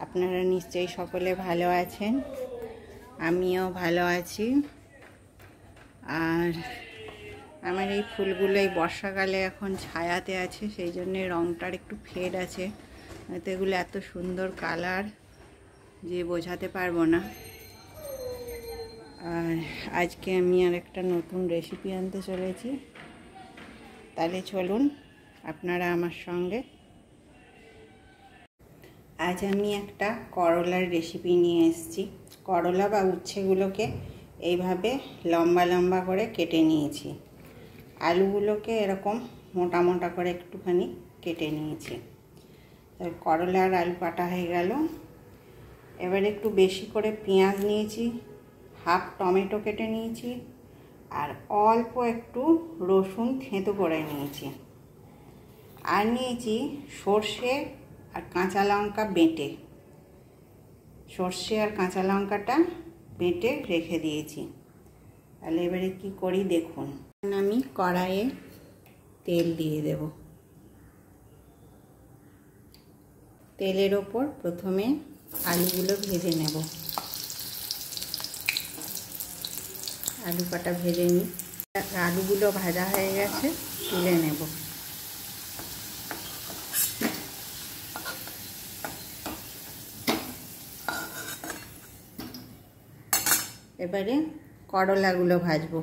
আপনারা নিশ্চয়ই সকলে ভালো আছেন, আমিও ভালো আছি। আর আমার এই ফুলগুলো এই বর্ষাকালে এখন ছায়াতে আছে, সেই জন্যে রঙটার একটু ফেড আছে, তো এগুলো এত সুন্দর কালার যে বোঝাতে পারবো না। আর আজকে আমি আর একটা নতুন রেসিপি আনতে চলেছি, তাহলে চলুন আপনারা আমার সঙ্গে। আজ আমি একটা করলার রেসিপি নিয়ে এসেছি। করলা বা উচ্ছেগুলোকে এইভাবে লম্বা লম্বা করে কেটে নিয়েছি, আলুগুলোকে এরকম মোটা মোটা করে একটুখানি কেটে নিয়েছি। তাই করলা আর আলু কাটা হয়ে গেল। এবার একটু বেশি করে পেঁয়াজ নিয়েছি, হাফ টমেটো কেটে নিয়েছি, আর অল্প একটু রসুন থেঁতো করে নিয়েছি, আর নিয়েছি সর্ষে আর কাঁচা লঙ্কা বেটে। সর্ষে আর কাঁচা লঙ্কাটা বেটে রেখে দিয়েছি। তাহলে এবারে কি করি দেখুন। আমি কড়াইয়ে তেল দিয়ে দেব। তেলের ওপর প্রথমে আলুগুলো ভেজে নেব। আলু কাটা ভেজে নিই। আলুগুলো ভাজা হয়ে গেছে, তুলে নেব। এবারে করলাগুলো ভাজবো।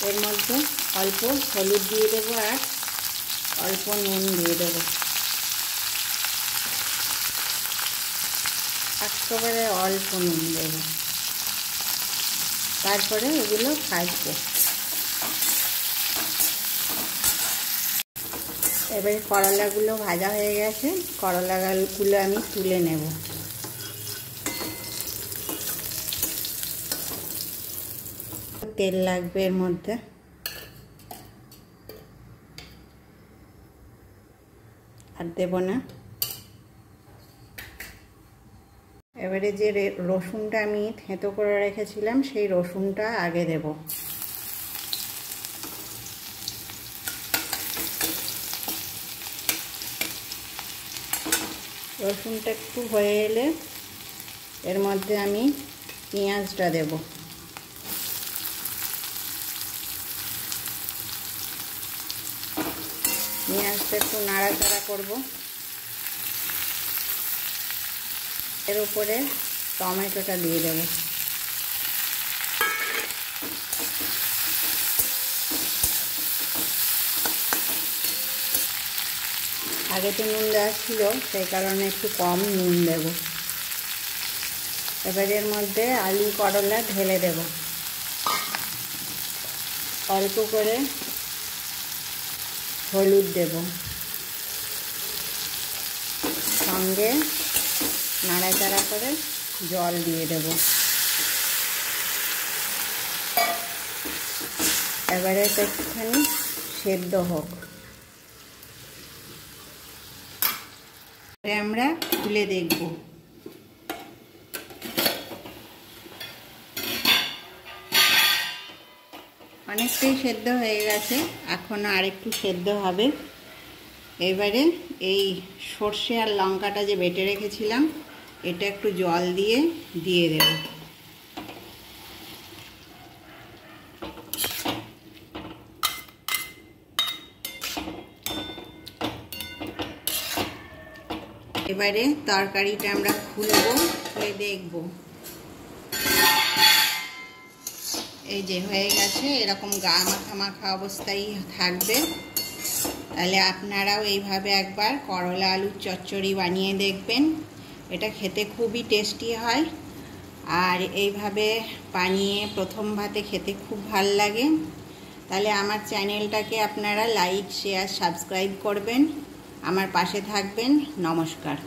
এর মধ্যে অল্প হলুদ দিয়ে দেবো আর অল্প নুন দিয়ে দেবো। একেবারে অল্প নুন দেবো। তারপরে এগুলো ভাজবো। এবারে করলাগুলো ভাজা হয়ে গেছে, করলাগুলো আমি তুলে নেব। তেল লাগবে এর মধ্যে। আর দেব না। এবারে যে রসুনটা আমি থেঁতো করে রেখেছিলাম, সেই রসুনটা আগে দেব। রসুনটা একটু হয়ে এলে এর মধ্যে আমি পেঁয়াজটা দেব। পেঁয়াজটা একটু নাড়াচাড়া করব। এর উপরে টমেটোটা দিয়ে দেব। আগে তো নুন দেওয়া ছিল, সেই কারণে একটু কম নুন দেব। এবার এর মধ্যে আলু করলা ঢেলে দেব। অল্প করে হলুদ দেব, সঙ্গে নাড়াচাড়া করে জল দিয়ে দেব। এবারে এটা একটুখানি সেদ্ধ হোক। আমরা খুলে দেখব। অনেকটাই সেদ্ধ হয়ে গেছে, এখনো আরেকটু সেদ্ধ হবে। এবারে এই সর্ষে আর লঙ্কাটা যে বেটে রেখেছিলাম, এটা একটু জল দিয়ে দেব। এবারে তরকারিটা আমরা খুলবো, খুলে দেখব। এই যে হয়ে গেছে, এরকম গা মাখা মাখা অবস্থায় থাকবে। তাহলে আপনারাও এইভাবে একবার করলা আলুর চচ্চড়ি বানিয়ে দেখবেন। এটা খেতে খুবই টেস্টি হয়, আর এইভাবে বানিয়ে প্রথম ভাতে খেতে খুব ভাল লাগে। তাহলে আমার চ্যানেলটাকে আপনারা লাইক, শেয়ার, সাবস্ক্রাইব করবেন, আমার পাশে থাকবেন। নমস্কার।